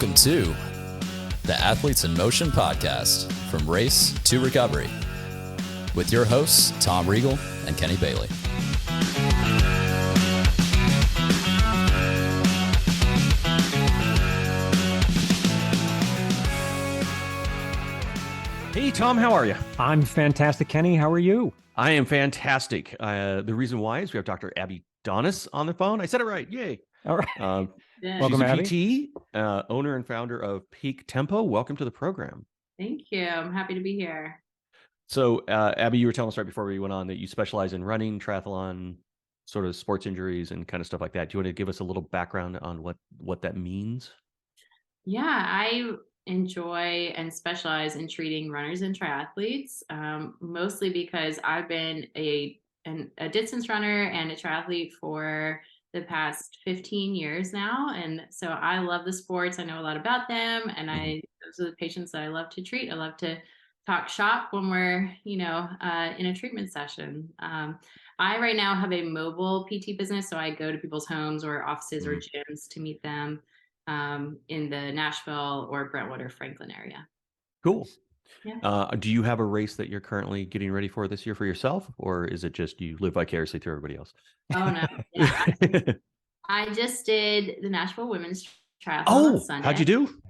Welcome to the Athletes in Motion podcast, from race to recovery, with your hosts, Tom Riegel and Kenny Bailey. Hey, Tom, how are you? I'm fantastic, Kenny. How are you? I am fantastic. The reason why is we have Dr. Abby Daunis on the phone. I said it right. Yay. All right. Welcome, she's a Abby. PT, owner and founder of Peak Tempo. Welcome to the program. Thank you. I'm happy to be here. So, Abby, you were telling us right before we went on that you specialize in running, triathlon, sort of sports injuries and kind of stuff like that. Do you want to give us a little background on what that means? Yeah, I enjoy and specialize in treating runners and triathletes, mostly because I've been a distance runner and a triathlete for the past 15 years now. And so I love the sports. I know a lot about them. And those are the patients that I love to treat. I love to talk shop when we're, in a treatment session. I right now have a mobile PT business. So I go to people's homes or offices or gyms to meet them in the Nashville or Brentwood or Franklin area. Cool. Yeah. Do you have a race that you're currently getting ready for this year for yourself, or is it just you live vicariously through everybody else? Oh, no. Yeah. I just did the Nashville Women's Triathlon on Sunday. How'd you do?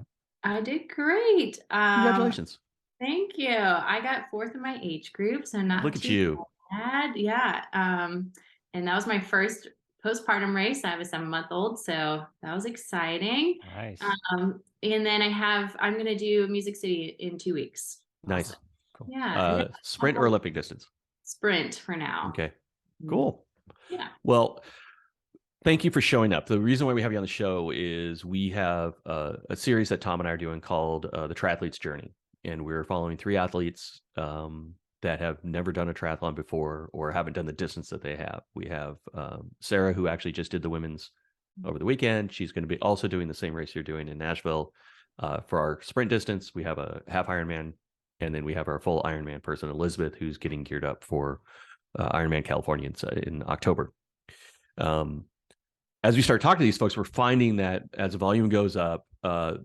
I did great. Congratulations. Thank you. I got fourth in my age group, so not Look at you. bad. Yeah. And that was my first postpartum race. I have a 7-month-old, so that was exciting. Nice. And then I'm going to do Music City in 2 weeks. Nice. Also. Cool. Yeah. Sprint or Olympic distance? Sprint for now. Okay. Cool. Yeah. Well, thank you for showing up. The reason why we have you on the show is we have a series that Tom and I are doing called the Triathlete's Journey. And we're following 3 athletes that have never done a triathlon before or haven't done the distance that they have. We have Sarah, who actually just did the women's over the weekend. She's going to be also doing the same race you're doing in Nashville. For our sprint distance, we have a half Ironman, and then we have our full Ironman person, Elizabeth, who's getting geared up for Ironman California in October. As we start talking to these folks, we're finding that as the volume goes up,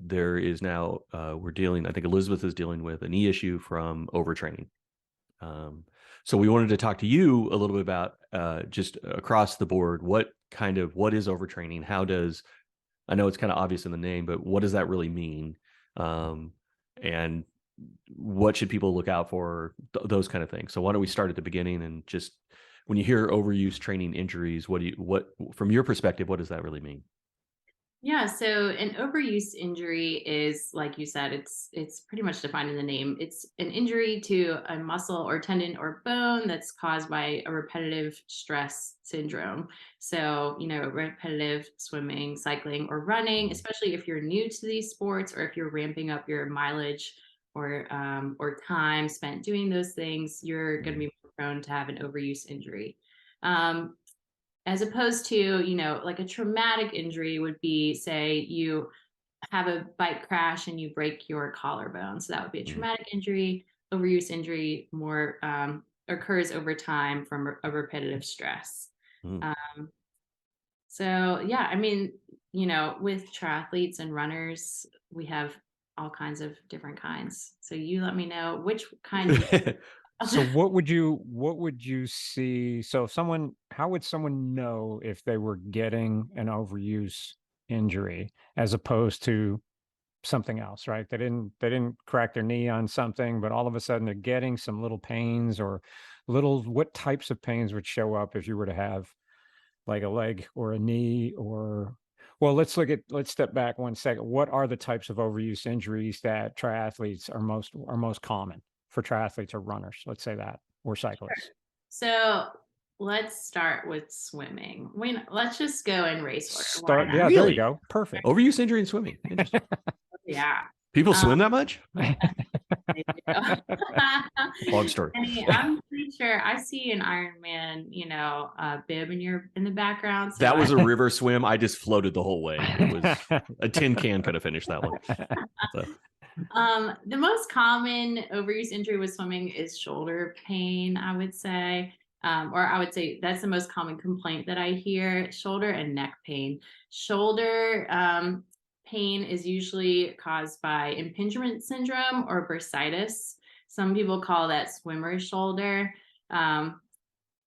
there is now, I think Elizabeth is dealing with a knee issue from overtraining. So we wanted to talk to you a little bit about just across the board, what is overtraining? I know it's kind of obvious in the name, but what does that really mean? And what should people look out for? Those kind of things. So why don't we start at the beginning and just, when you hear overuse training injuries, what from your perspective, what does that really mean? Yeah, so an overuse injury is, like you said, it's pretty much defined in the name. It's an injury to a muscle or tendon or bone that's caused by a repetitive stress syndrome. So, repetitive swimming, cycling, or running, especially if you're new to these sports or if you're ramping up your mileage or time spent doing those things, you're going to be more prone to have an overuse injury. As opposed to, like a traumatic injury would be, say, you have a bike crash and you break your collarbone. So that would be a traumatic injury. Overuse injury more occurs over time from a repetitive stress. So, yeah, with triathletes and runners, we have all kinds of different kinds. So you let me know which kind. So what would you see? So how would someone know if they were getting an overuse injury as opposed to something else, right? They didn't crack their knee on something, but all of a sudden they're getting some little pains or what types of pains would show up if you were to have like a leg or a knee well, let's step back 1 second. What are the types of overuse injuries that triathletes are most common? For triathletes or runners, let's say that, or cyclists. So let's start with swimming. Let's just go in race order. Yeah, really? There we go. Perfect. Overuse injury in swimming. Yeah. People swim that much? Long story. I'm pretty sure I see an Ironman, bib in the background. So that was a river swim. I just floated the whole way. It was a tin can could have finished that one. So. The most common overuse injury with swimming is shoulder pain, I would say. Or I would say that's the most common complaint that I hear, shoulder and neck pain. Shoulder, pain is usually caused by impingement syndrome or bursitis. Some people call that swimmer's shoulder.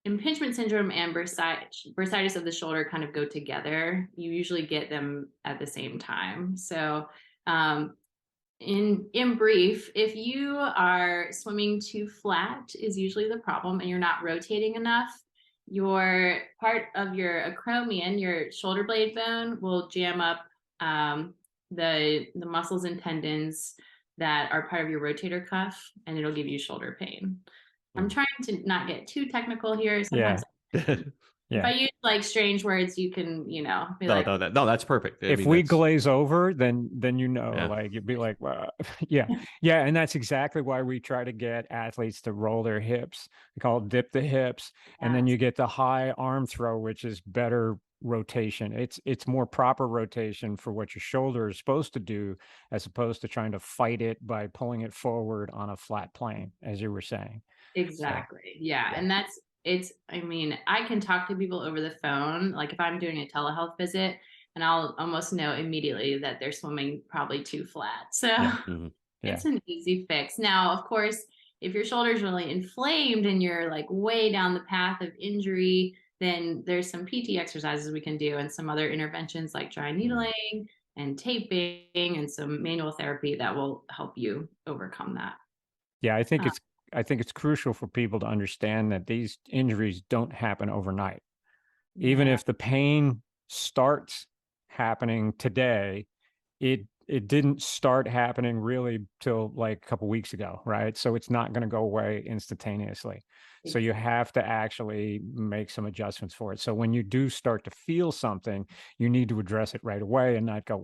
Impingement syndrome and bursitis of the shoulder kind of go together. You usually get them at the same time. So in brief, if you are swimming too flat is usually the problem and you're not rotating enough, your part of your acromion, your shoulder blade bone, will jam up the muscles and tendons that are part of your rotator cuff, and it'll give you shoulder pain. I'm trying to not get too technical here. Sometimes if I use like strange words, you can, be like, no, that's perfect. If we glaze over, then like you'd be like, well, yeah, and that's exactly why we try to get athletes to roll their hips. We call it dip the hips, and then you get the high arm throw, which is better rotation. It's more proper rotation for what your shoulder is supposed to do, as opposed to trying to fight it by pulling it forward on a flat plane, as you were saying. Exactly. So, yeah. And I can talk to people over the phone. Like if I'm doing a telehealth visit, and I'll almost know immediately that they're swimming probably too flat. So it's an easy fix. Now, of course, if your shoulder is really inflamed and you're like way down the path of injury, then there's some PT exercises we can do and some other interventions like dry needling and taping and some manual therapy that will help you overcome that. Yeah, I think it's crucial for people to understand that these injuries don't happen overnight. Even if the pain starts happening today, it didn't start happening really till like a couple weeks ago, right? So it's not going to go away instantaneously. So you have to actually make some adjustments for it. So when you do start to feel something, you need to address it right away and not go,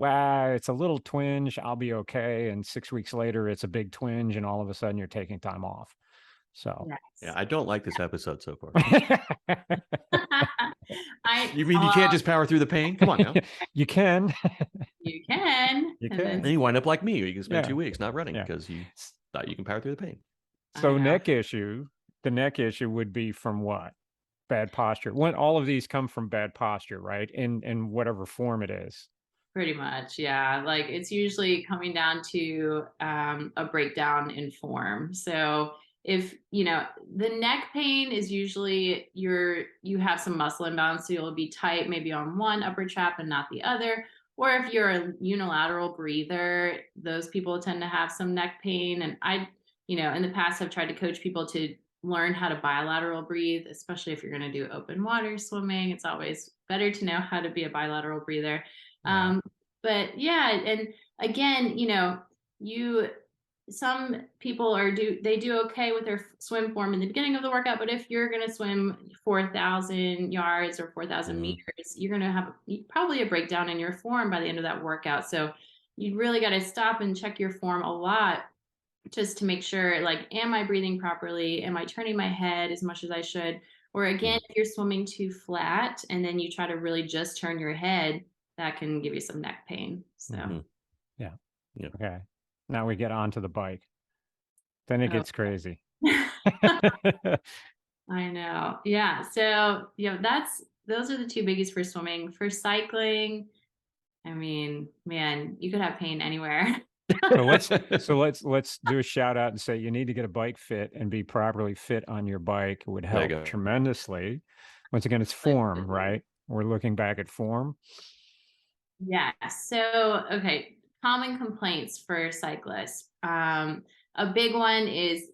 it's a little twinge, I'll be okay. And 6 weeks later, it's a big twinge, and all of a sudden you're taking time off. So yeah, I don't like this episode so far. You mean you can't just power through the pain? Come on now. You can. You can. And you wind up like me. You can spend 2 weeks not running because you thought you can power through the pain. So the neck issue would be from what? Bad posture. When all of these come from bad posture, right? In whatever form it is. Pretty much, yeah. Like it's usually coming down to a breakdown in form. So if the neck pain is usually you have some muscle imbalance, so you'll be tight maybe on one upper trap and not the other. Or if you're a unilateral breather, those people tend to have some neck pain. And I, in the past have tried to coach people to learn how to bilateral breathe, especially if you're going to do open water swimming. It's always better to know how to be a bilateral breather. But yeah, and again, some people they do okay with their swim form in the beginning of the workout, but if you're going to swim 4,000 yards or 4,000 meters, you're going to have probably a breakdown in your form by the end of that workout. So you really got to stop and check your form a lot just to make sure, like, am I breathing properly? Am I turning my head as much as I should? Or again, if you're swimming too flat and then you try to really just turn your head, that can give you some neck pain. So yeah. Okay. Now we get onto the bike. Then it gets crazy. I know. Yeah. So, those are the two biggies for swimming. For cycling, I mean, man, you could have pain anywhere. So let's do a shout out and say you need to get a bike fit and be properly fit on your bike. It would help tremendously. Once again, it's form, right? We're looking back at form. Yeah. So, okay. Common complaints for cyclists. A big one is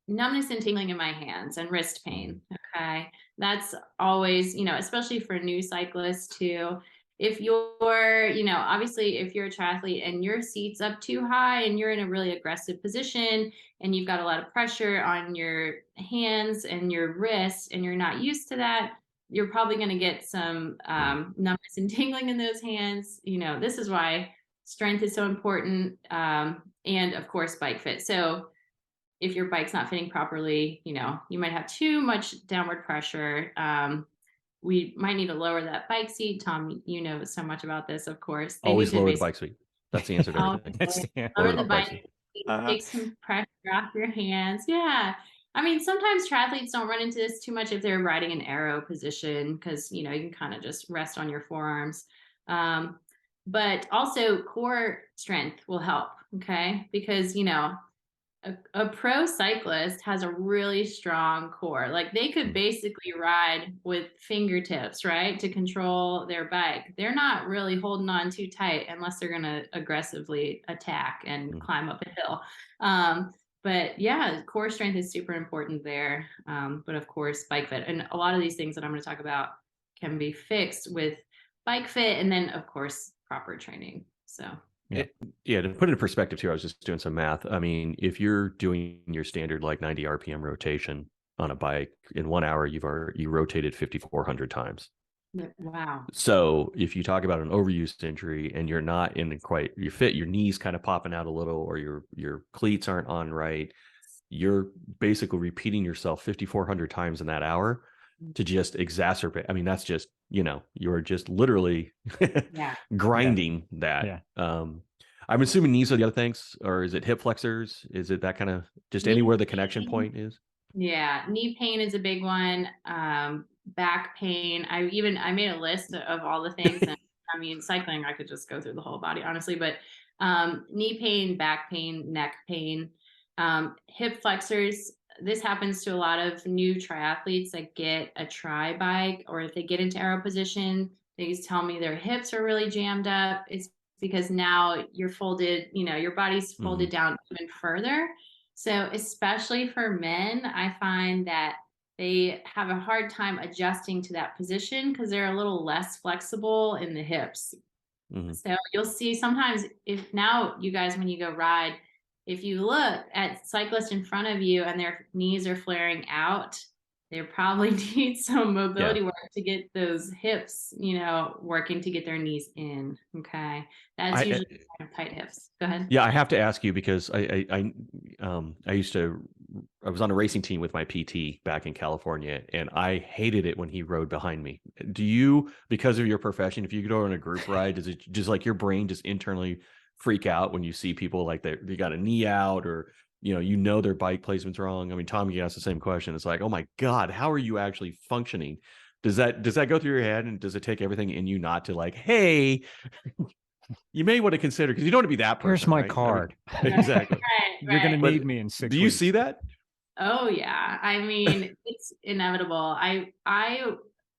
numbness and tingling in my hands and wrist pain. Okay. That's always, especially for new cyclists too. If you're, obviously if you're a triathlete and your seat's up too high and you're in a really aggressive position and you've got a lot of pressure on your hands and your wrists and you're not used to that, you're probably going to get some numbness and tingling in those hands. This is why strength is so important. And of course, bike fit. So if your bike's not fitting properly, you might have too much downward pressure. We might need to lower that bike seat. Tom, you know so much about this, of course. Always lower the bike seat. That's the answer to everything. Lower the bike seat. Take some pressure off your hands. Yeah. I mean, sometimes triathletes don't run into this too much if they're riding an arrow position because, you can kind of just rest on your forearms. but also core strength will help. Okay. Because, a pro cyclist has a really strong core. Like they could basically ride with fingertips, right, to control their bike. They're not really holding on too tight unless they're going to aggressively attack and climb up a hill. But yeah, core strength is super important there. But of course, bike fit. And a lot of these things that I'm going to talk about can be fixed with bike fit and then, of course, proper training. So. Yeah, to put it in perspective too, I was just doing some math. I mean, if you're doing your standard like 90 RPM rotation on a bike in 1 hour, you rotated 5,400 times. Wow. So if you talk about an overuse injury and you're not in quite your fit, your knees kind of popping out a little, or your cleats aren't on right, you're basically repeating yourself 5,400 times in that hour to just exacerbate. I mean, that's just, you're just literally grinding that. I'm assuming knees are the other things, or is it hip flexors? Is it that kind of just anywhere the connection point is? Yeah. Knee pain is a big one. Back pain. I made a list of all the things. And I mean, cycling, I could just go through the whole body, honestly, but knee pain, back pain, neck pain, hip flexors. This happens to a lot of new triathletes that get a tri bike, or if they get into aero position, they just tell me their hips are really jammed up. It's because now you're folded, your body's folded down even further. So especially for men, I find that they have a hard time adjusting to that position because they're a little less flexible in the hips. So you'll see sometimes if now you guys, when you go ride, if you look at cyclists in front of you and their knees are flaring out, they probably need some mobility work to get those hips, working to get their knees in. Okay. That's usually kind of tight hips. Go ahead. Yeah, I have to ask you because I was on a racing team with my PT back in California, and I hated it when he rode behind me. Do you, because of your profession, if you go on a group ride, does it just like your brain just internally freak out when you see people like they got a knee out, or their bike placement's wrong? I mean, Tom, you asked the same question. It's like, oh my God, how are you actually functioning? Does that go through your head, and does it take everything in you not to like, hey, you may want to consider, because you don't want to be that person. Here's my right? card. I mean, exactly. You're going to need me in 6 weeks. Do you see that? Oh yeah. I mean, it's inevitable.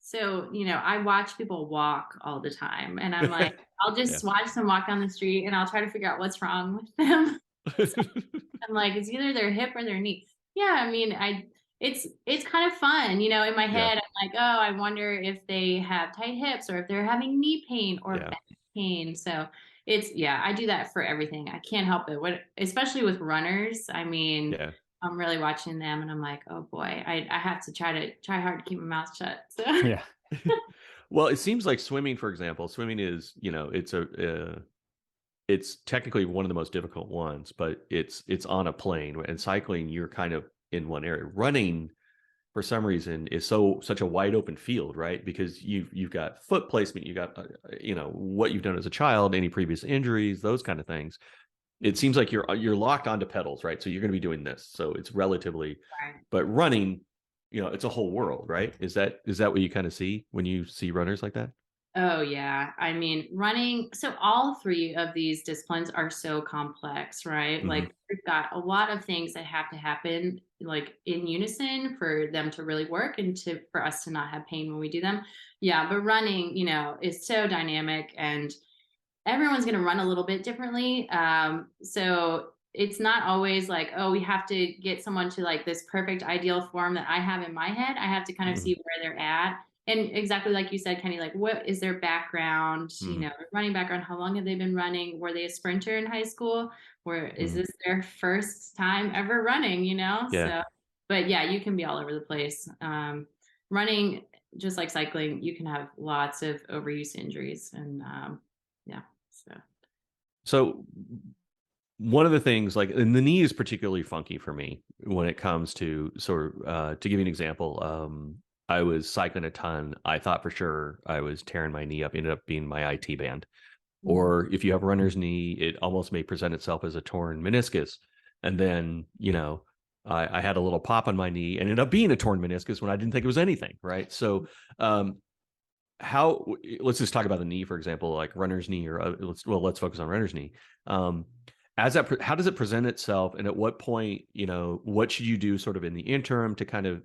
So, I watch people walk all the time, and I'm like, I'll just watch them walk down the street and I'll try to figure out what's wrong with them. I'm like, it's either their hip or their knee. Yeah. I mean, it's kind of fun, in my head. I'm like, oh, I wonder if they have tight hips, or if they're having knee pain or back pain. So I do that for everything. I can't help it. Especially with runners. I mean, I'm really watching them and I'm like, oh boy, I have to try hard to keep my mouth shut. So. Yeah. Well, it seems like swimming, for example, swimming is, it's technically one of the most difficult ones, but it's on a plane. And cycling, you're kind of in one area. Running, for some reason, is such a wide open field, right? Because you've got foot placement, you got what you've done as a child, any previous injuries, those kind of things. It seems like you're locked onto pedals, right? So you're going to be doing this. So it's relatively, but running, it's a whole world, right? Is that what you kind of see when you see runners like that? Oh yeah. I mean, running. So all three of these disciplines are so complex, right? Like we've got a lot of things that have to happen like in unison for them to really work and for us to not have pain when we do them. Yeah. But running, is so dynamic, and everyone's going to run a little bit differently. So it's not always like, oh, we have to get someone to like this perfect ideal form that I have in my head. I have to kind of see where they're at. And exactly like you said, Kenny, like what is their background, their running background? How long have they been running? Were they a sprinter in high school? Or is this their first time ever running, So, but yeah, you can be all over the place. Running, just like cycling, you can have lots of overuse injuries, and So one of the things, like, and the knee is particularly funky for me when it comes to to give you an example. I was cycling a ton. I thought for sure I was tearing my knee up, ended up being my IT band. Or if you have runner's knee, it almost may present itself as a torn meniscus. And then, I had a little pop on my knee, ended up being a torn meniscus when I didn't think it was anything. Right. So, let's just talk about the knee, for example, like runner's knee, or let's focus on runner's knee. How does it present itself, and at what point, what should you do sort of in the interim to kind of,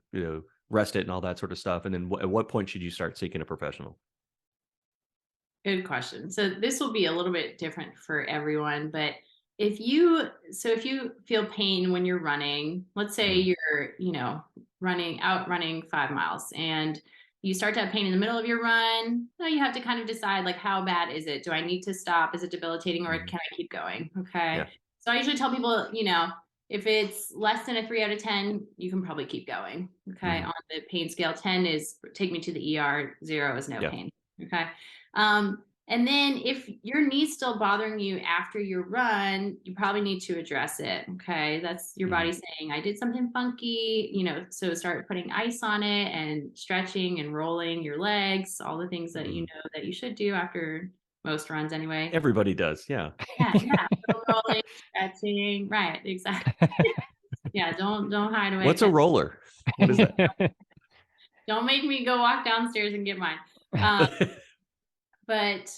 rest it and all that sort of stuff? And then at what point should you start seeking a professional? Good question. So this will be a little bit different for everyone, but if you feel pain when you're running, let's say you're, running 5 miles, and you start to have pain in the middle of your run, you have to kind of decide, like, how bad is it? Do I need to stop? Is it debilitating, or can I keep going? Okay. Yeah. So I usually tell people, if it's less than a 3 out of 10, you can probably keep going. Okay. On the pain scale, 10 is take me to the ER, 0 is no pain. Okay. And then if your knee's still bothering you after your run, you probably need to address it. Okay. That's your body saying, I did something funky, so start putting ice on it and stretching and rolling your legs, all the things that you know that you should do after most runs anyway. Everybody does. Yeah. Yeah. Rolling, stretching. Right. Exactly. Yeah. Don't hide away. What's a roller? What is that? Don't make me go walk downstairs and get mine. But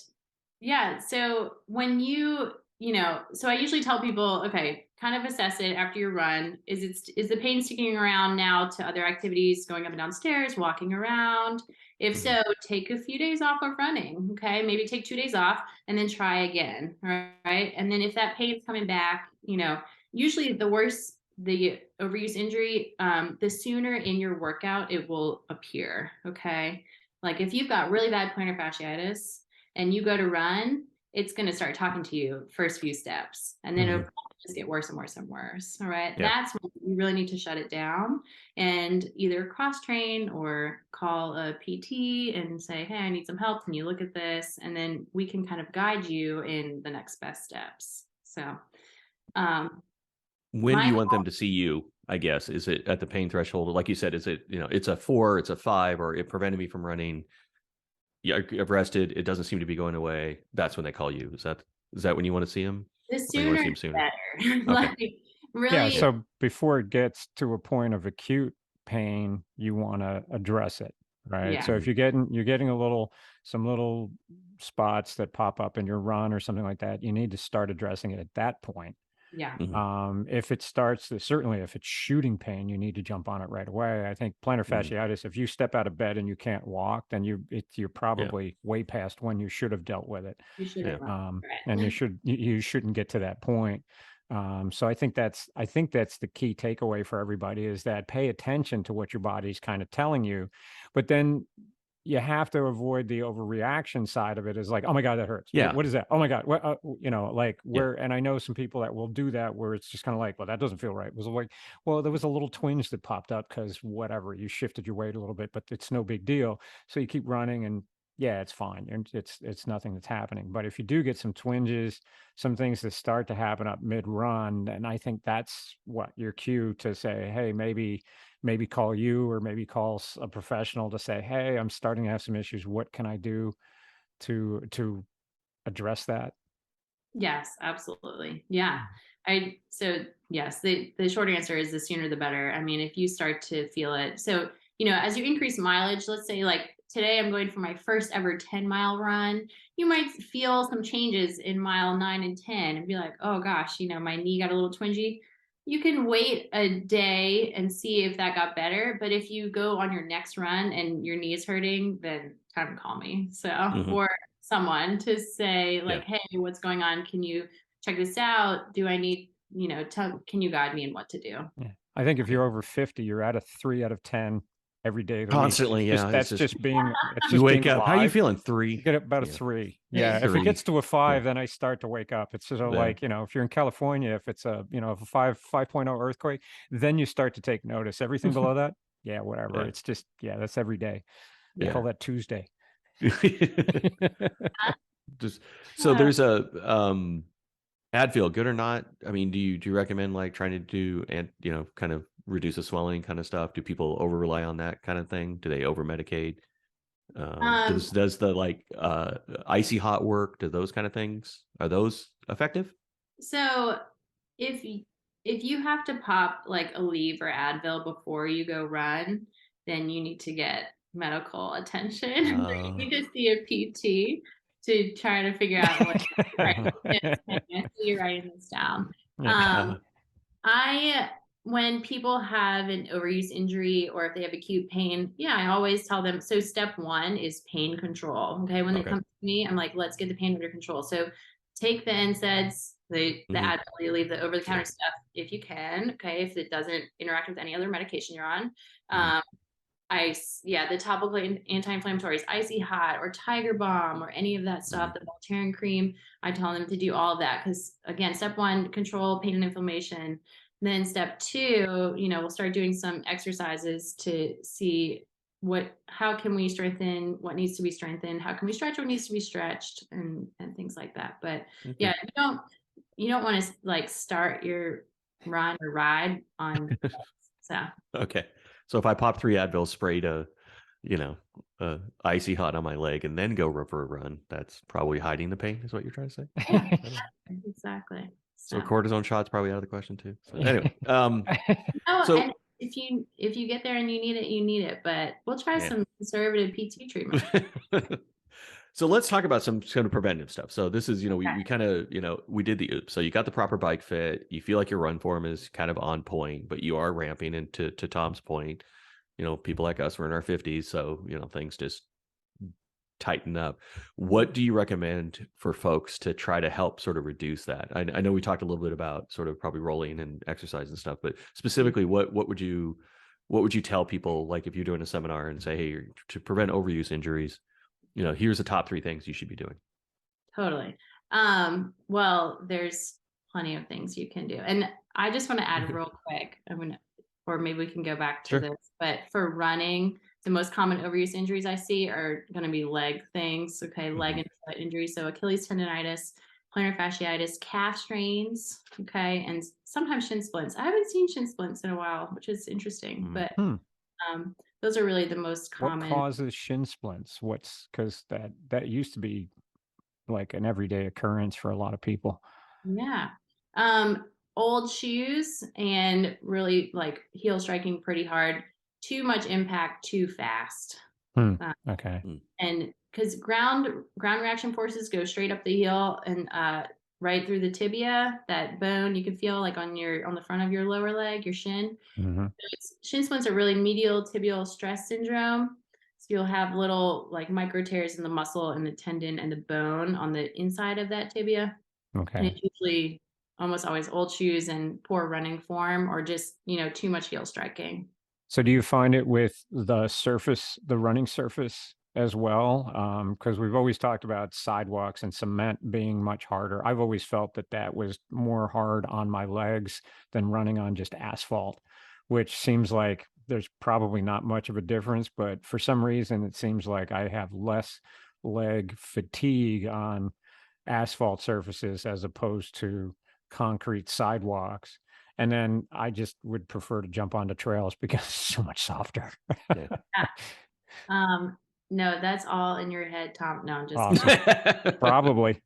yeah, so when so I usually tell people, okay, kind of assess it after your run. Is the pain sticking around now to other activities, going up and down stairs, walking around? If so, take a few days off of running. Okay. Maybe take 2 days off and then try again. All right. And then if that pain's coming back, usually the worse the overuse injury, the sooner in your workout it will appear. Okay. Like if you've got really bad plantar fasciitis and you go to run, it's going to start talking to you first few steps, and then it'll just get worse and worse and worse. All right. Yeah. That's when you really need to shut it down and either cross train or call a PT and say, hey, I need some help. Can you look at this? And then we can kind of guide you in the next best steps. So, when do you want them to see you? I guess, is it at the pain threshold? Like you said, is it, it's a 4, it's a 5, or it prevented me from running. Yeah, I've rested. It doesn't seem to be going away. That's when they call you. Is that when you want to see them? The sooner, the better. Like, really. Yeah. So before it gets to a point of acute pain, you want to address it, right? Yeah. So if you're getting some little spots that pop up in your run or something like that, you need to start addressing it at that point. Yeah. If it starts, certainly if it's shooting pain, you need to jump on it right away. I think plantar fasciitis, if you step out of bed and you can't walk, then you're probably way past when you should have dealt with it. You should have. And you shouldn't get to that point. So I think that's the key takeaway for everybody, is that pay attention to what your body's kind of telling you, but then you have to avoid the overreaction side of it. Is like, oh my God, that hurts. Yeah. What is that? Oh my God. What, and I know some people that will do that where it's just kind of like, well, that doesn't feel right. It was like, well, there was a little twinge that popped up because whatever, you shifted your weight a little bit, but it's no big deal. So you keep running and yeah, it's fine. And it's nothing that's happening. But if you do get some twinges, some things that start to happen up mid-run, and I think that's what your cue to say, hey, maybe call you, or maybe call a professional to say, hey, I'm starting to have some issues. What can I do to address that? Yes, absolutely. Yeah. Yes, the short answer is the sooner the better. I mean, if you start to feel it. So, as you increase mileage, let's say like today I'm going for my first ever 10-mile run, you might feel some changes in mile 9 and 10 and be like, oh gosh, my knee got a little twingy. You can wait a day and see if that got better. But if you go on your next run and your knee is hurting, then time to call me. So, or someone to say like, hey, what's going on? Can you check this out? Do I need, can you guide me in what to do? Yeah. I think if you're over 50, you're at a 3 out of 10 every day of the constantly. Week. Yeah. That's just being, you wake up. How are you feeling? 3. You get about a 3. Yeah. 3. If it gets to a 5, then I start to wake up. It's sort of like, if you're in California, if it's a 5.0 earthquake, then you start to take notice. Everything below that, whatever. It's just, that's every day. We call that Tuesday. Just so there's a Advil, good or not? I mean, do you recommend like trying to do and kind of reduce the swelling kind of stuff? Do people over rely on that kind of thing? Do they over medicate? Does the like icy hot work? Do those kind of things, are those effective? So if you have to pop like Aleve or Advil before you go run, then you need to get medical attention. Oh. You need to see a PT to try to figure out what right. You're writing this down. Yeah. When people have an overuse injury or if they have acute pain, I always tell them, so step one is pain control. Okay. When they Okay. come to me, I'm like, let's get the pain under control. So take the NSAIDs, the Advil, you leave the over-the-counter stuff if you can. Okay. If it doesn't interact with any other medication you're on. Ice, the topical anti-inflammatories, Icy Hot or Tiger Balm or any of that stuff, the Voltaren cream, I tell them to do all of that because, again, step one, control pain and inflammation. Then step two, we'll start doing some exercises to see how can we strengthen what needs to be strengthened, how can we stretch what needs to be stretched, and things like that. But you don't want to like start your run or ride on so. Okay. So if I pop 3 Advil, sprayed Icy Hot on my leg and then go for a run, that's probably hiding the pain is what you're trying to say? Yeah, exactly. So cortisone shots probably out of the question too. So anyway, and if you get there and you need it, but we'll try some conservative PT treatment. So let's talk about some kind of preventive stuff. So this is, we kind of, we did the oops. So you got the proper bike fit. You feel like your run form is kind of on point, but you are ramping. And to Tom's point, people like us, we're in our 50s. So, things just tighten up. What do you recommend for folks to try to help sort of reduce that? I know we talked a little bit about sort of probably rolling and exercise and stuff, but specifically what would you tell people, like if you're doing a seminar and say, hey, to prevent overuse injuries, here's the top 3 things you should be doing. Totally. Well, there's plenty of things you can do. And I just want to add real quick, or maybe we can go back to this, but for running, the most common overuse injuries I see are going to be leg things. Okay. Leg and foot injuries. So Achilles tendonitis, plantar fasciitis, calf strains. Okay. And sometimes shin splints. I haven't seen shin splints in a while, which is interesting, but those are really the most common. What causes shin splints? Because that used to be like an everyday occurrence for a lot of people. Yeah. Old shoes and really like heel striking pretty hard, too much impact too fast. Okay. And because ground reaction forces go straight up the heel and right through the tibia, that bone you can feel like on the front of your lower leg, your shin. Shin splints are really medial tibial stress syndrome. So you'll have little like micro tears in the muscle and the tendon and the bone on the inside of that tibia. Okay. And it's usually almost always old shoes and poor running form or just, too much heel striking. So do you find it with the running surface as well? Because we've always talked about sidewalks and cement being much harder. I've always felt that was more hard on my legs than running on just asphalt, which seems like there's probably not much of a difference, but for some reason it seems like I have less leg fatigue on asphalt surfaces as opposed to concrete sidewalks. And then I just would prefer to jump onto trails because it's so much softer. No, that's all in your head, Tom. No, I'm just awesome. Probably.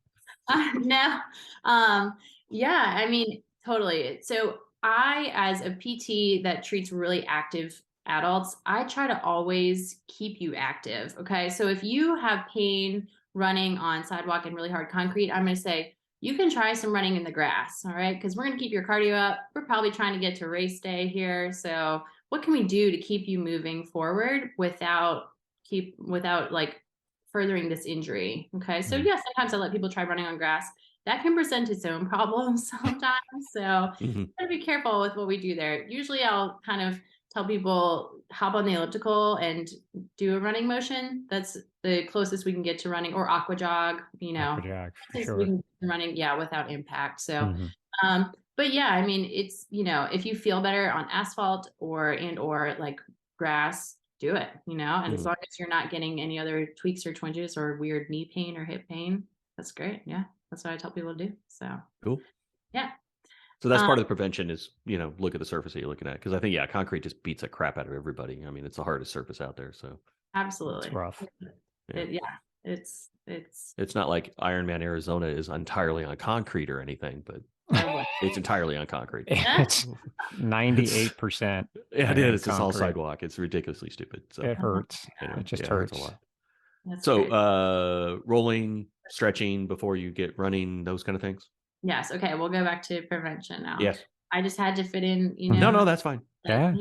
No. I mean, totally. So I, as a PT that treats really active adults, I try to always keep you active. Okay. So if you have pain running on sidewalk and really hard concrete, I'm going to say, you can try some running in the grass. All right. Because we're going to keep your cardio up. We're probably trying to get to race day here. So what can we do to keep you moving forward without like furthering this injury? Okay. So sometimes I let people try running on grass. That can present its own problems sometimes. So gotta be careful with what we do there. Usually I'll kind of tell people hop on the elliptical and do a running motion. That's the closest we can get to running, or aqua jog, Aqua jog, sure. We can running, without impact. So, but I mean, it's, if you feel better on asphalt or like grass, do it, and as long as you're not getting any other tweaks or twinges or weird knee pain or hip pain, that's great. Yeah. That's what I tell people to do. So cool. Yeah. So that's part of the prevention is, look at the surface that you're looking at. Because I think, concrete just beats the crap out of everybody. I mean, it's the hardest surface out there. So absolutely. It's rough. It's not like Ironman Arizona is entirely on concrete or anything, but Or It's entirely on concrete. It's 98%. Yeah, it is. It's all concrete. sidewalk. It's ridiculously stupid. So It hurts. anyway, It just it hurts. a lot. That's So great. rolling, stretching before you get running, those kind of things. Yes. Okay. We'll go back to prevention now. Yes. I just had to fit in, No, that's fine. Yeah.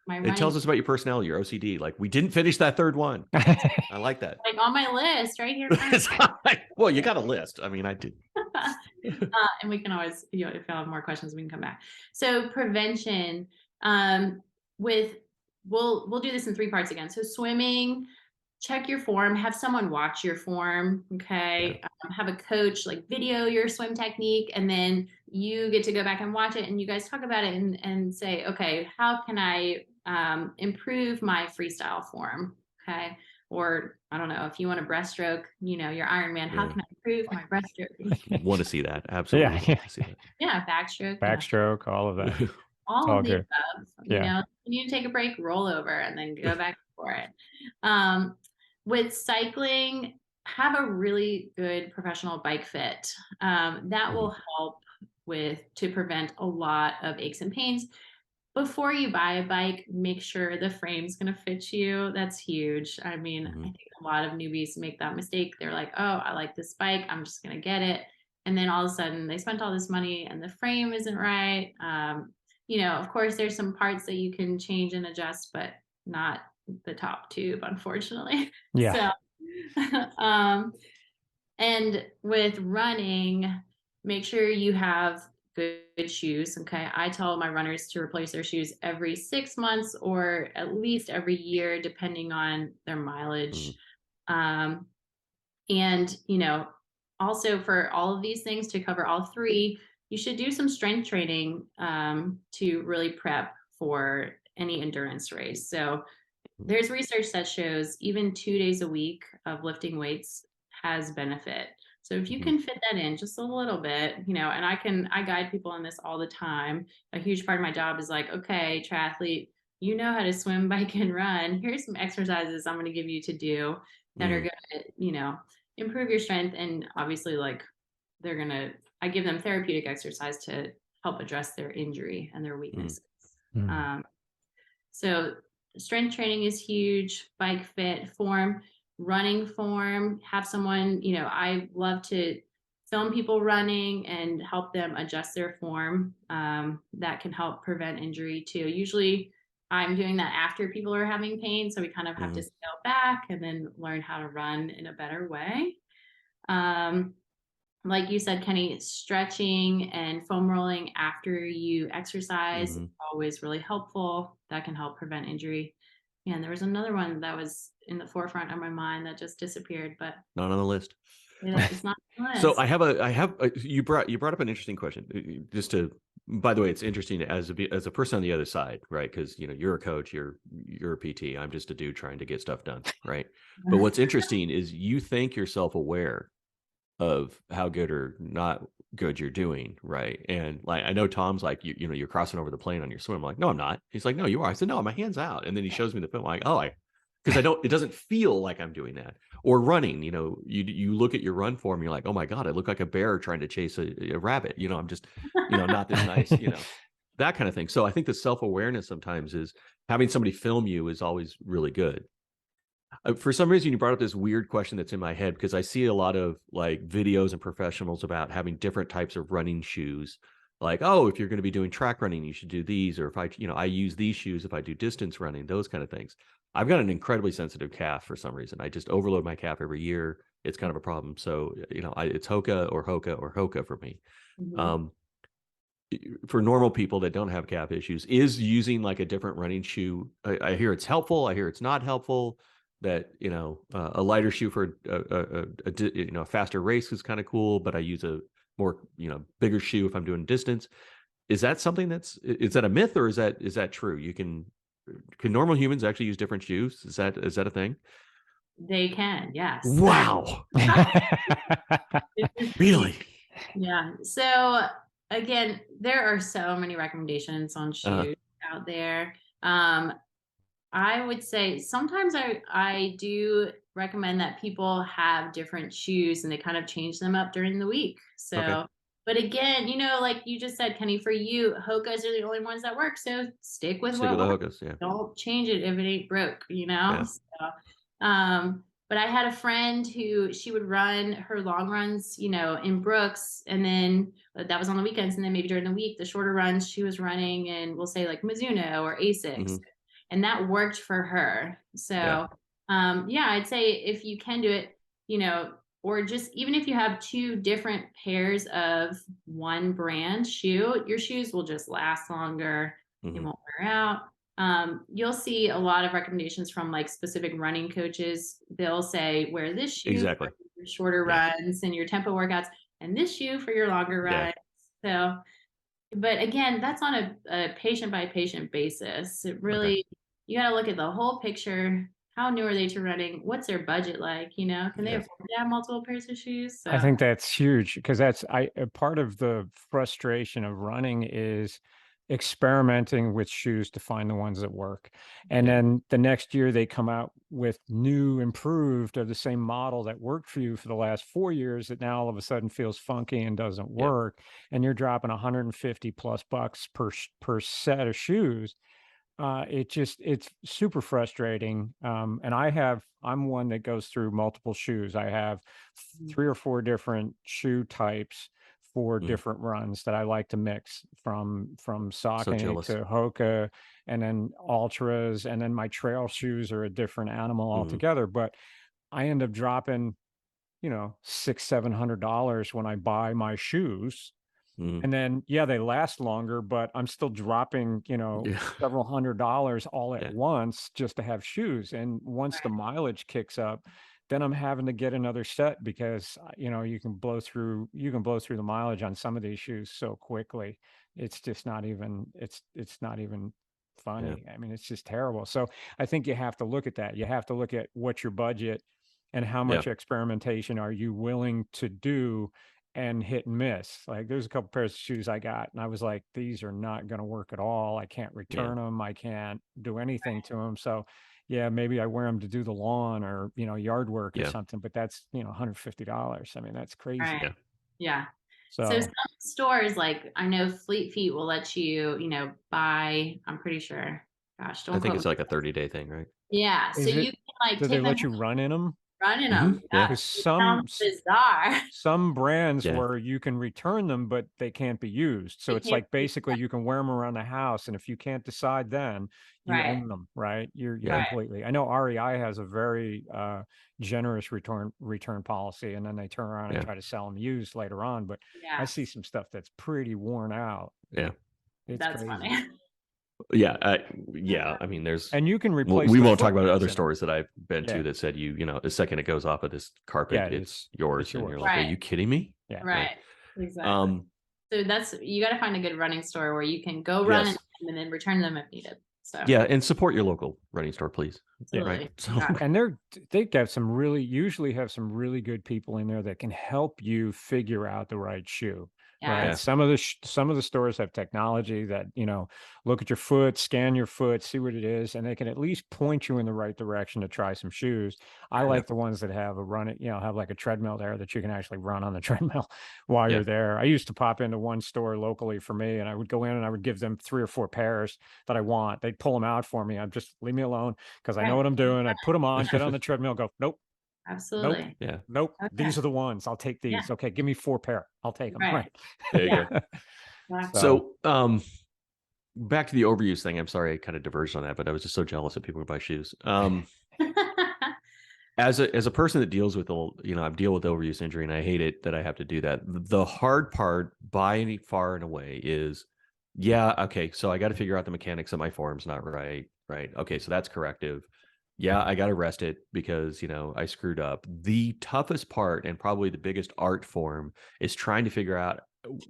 My It tells us about your personality, your OCD. Like, we didn't finish that third one. I like that. like on my list right here. Well, you got a list. I mean, I did. And we can always, if you have more questions, we can come back. So prevention, we'll do this in 3 parts again. So swimming, check your form, have someone watch your form. Okay. Have a coach like video your swim technique, and then you get to go back and watch it, and you guys talk about it and say, okay, how can I improve my freestyle form? Okay. Or I don't know, if you want a breaststroke, your Ironman, how can I improve my breaststroke? Want to see that. Absolutely. Yeah. Want to see that. Yeah, backstroke. Backstroke, all of that. All all of the good. above. Yeah. You need to take a break, roll over, and then go back for it. With cycling, have a really good professional bike fit. That will help to prevent a lot of aches and pains. Before you buy a bike, make sure the frame's going to fit you. That's huge. I mean, I think a lot of newbies make that mistake. They're like, oh, I like this bike, I'm just going to get it. And then all of a sudden they spent all this money and the frame isn't right. Of course, there's some parts that you can change and adjust, but not the top tube, unfortunately. Yeah. So, and with running, make sure you have good shoes. Okay. I tell my runners to replace their shoes every 6 months or at least every year, depending on their mileage. And, also for all of these things, to cover all 3, you should do some strength training to really prep for any endurance race. So there's research that shows even 2 days a week of lifting weights has benefit. So if you can fit that in just a little bit, and I guide people on this all the time. A huge part of my job is like, okay, triathlete, you know how to swim, bike, and run. Here's some exercises I'm going to give you to do that are going to, improve your strength. And obviously, like, I give them therapeutic exercise to help address their injury and their weaknesses. So strength training is huge, bike fit, form, running form, have someone, I love to film people running and help them adjust their form. That can help prevent injury too. Usually I'm doing that after people are having pain. So we kind of have to scale back and then learn how to run in a better way. Like you said, Kenny, stretching and foam rolling after you exercise is always really helpful. That can help prevent injury. And there was another one that was in the forefront of my mind that just disappeared, but not on the list. It's not on the list. So you brought up an interesting question. By the way, it's interesting as a person on the other side, right? Because you're a coach, you're a PT. I'm just a dude trying to get stuff done, right? But what's interesting is you think you're self-aware of how good or not good you're doing, right? And like, I know Tom's like, you're crossing over the plane on your swim. I'm like, no, I'm not. He's like, no, you are. I said, no, my hand's out. And then he shows me the film. I'm like, because it doesn't feel like I'm doing that. Or running, you look at your run form, you're like, oh my God, I look like a bear trying to chase a rabbit. I'm just, not this nice, that kind of thing. So I think the self-awareness sometimes is having somebody film you is always really good. For some reason, you brought up this weird question that's in my head because I see a lot of like videos and professionals about having different types of running shoes. Like, oh, if you're going to be doing track running, you should do these. Or if I use these shoes if I do distance running, those kind of things. I've got an incredibly sensitive calf for some reason. I just overload my calf every year. It's kind of a problem. So, it's Hoka or Hoka or Hoka for me. For normal people that don't have calf issues, is using like a different running shoe. I hear it's helpful. I hear it's not helpful. That a lighter shoe for a faster race is kind of cool, but I use a more bigger shoe if I'm doing distance. Is that something is that a myth, or is that true? Can normal humans actually use different shoes? Is that a thing? They can, yes. Wow. Really? Yeah. So again, there are so many recommendations on shoes out there. I would say sometimes I do recommend that people have different shoes and they kind of change them up during the week. So But again, like you just said, Kenny, for you, Hokas are the only ones that work. So stick with Stick with what the works. Hokas. Yeah. Don't change it if it ain't broke, Yeah. So, but I had a friend who she would run her long runs, in Brooks, and then that was on the weekends, and then maybe during the week, the shorter runs she was running in, we'll say like Mizuno or Asics, and that worked for her. So, yeah, I'd say if you can do it, or just even if you have two different pairs of one brand shoe, your shoes will just last longer. They won't wear out. You'll see a lot of recommendations from like specific running coaches. They'll say, wear this shoe Exactly. for your shorter runs and your tempo workouts, and this shoe for your longer runs. So, but again, that's on a patient by patient basis. It really, you got to look at the whole picture. How new are they to running? What's their budget like? Can they afford to have multiple pairs of shoes? So. I think that's huge, because that's part of the frustration of running is experimenting with shoes to find the ones that work. And then the next year they come out with new, improved, or the same model that worked for you for the last 4 years that now all of a sudden feels funky and doesn't work. And you're dropping 150 plus bucks per set of shoes. It's super frustrating. And I'm one that goes through multiple shoes. I have 3 or 4 different shoe types for different runs that I like to mix, from Saucony to Hoka, and then Ultras, and then my trail shoes are a different animal altogether. But I end up dropping, $600-700 when I buy my shoes. And then, they last longer, but I'm still dropping, several $100s all at once just to have shoes. And once the mileage kicks up, then I'm having to get another set, because, you can blow through the mileage on some of these shoes so quickly. It's just not even, it's not even funny. I mean, it's just terrible. So I think you have to look at that. You have to look at what's your budget and how much experimentation are you willing to do, and hit and miss. Like, there's a couple pairs of shoes I got, and I was like, these are not going to work at all. I can't return them. I can't do anything to them. So maybe I wear them to do the lawn or, yard work or something, but that's, $150. I mean, that's crazy. Right. Yeah. So some stores, like I know Fleet Feet will let you, buy, I'm pretty sure. Gosh, don't I think quote it's me. like a 30-day thing, right? Yeah. So you can like do take they them let you run in them? running them. Yeah. Because It sounds bizarre. some brands where you can return them, but they can't be used. So it's like basically you can wear them around the house, and if you can't decide, then you own them, right? You're completely. I know REI has a very generous return policy, and then they turn around and try to sell them used later on. But I see some stuff that's pretty worn out. Yeah, that's crazy. funny. I mean, and you can replace. We won't talk about other stores that I've been to that said the second it goes off of this carpet, it's yours, and you're like, are you kidding me? Yeah, right. Exactly. So you got to find a good running store where you can go run and then return them if needed. So and support your local running store, please. Absolutely. Right. So, and they usually have some really good people in there that can help you figure out the right shoe. Right. Yeah. Some of the stores have technology that, look at your foot, scan your foot, see what it is, and they can at least point you in the right direction to try some shoes. I like the ones that have have like a treadmill there that you can actually run on the treadmill while you're there. I used to pop into one store locally for me, and I would go in and I would give them 3 or 4 pairs that I want. They'd pull them out for me. I'd just leave me alone, because I know what I'm doing. I'd put them on, get on the treadmill, go, nope. Absolutely. Nope. Nope. Okay. These are the ones. I'll take these. Okay. Give me 4 pair. I'll take them. Right. There you go. So, back to the overuse thing. I'm sorry I kind of diverged on that, but I was just so jealous that people would buy shoes. As a person that deals with I've dealt with overuse injury, and I hate it that I have to do that. The hard part by far and away is, so I got to figure out the mechanics of my form's not right. Right. Okay. So that's corrective. I got to rest it because, I screwed up. The toughest part, and probably the biggest art form, is trying to figure out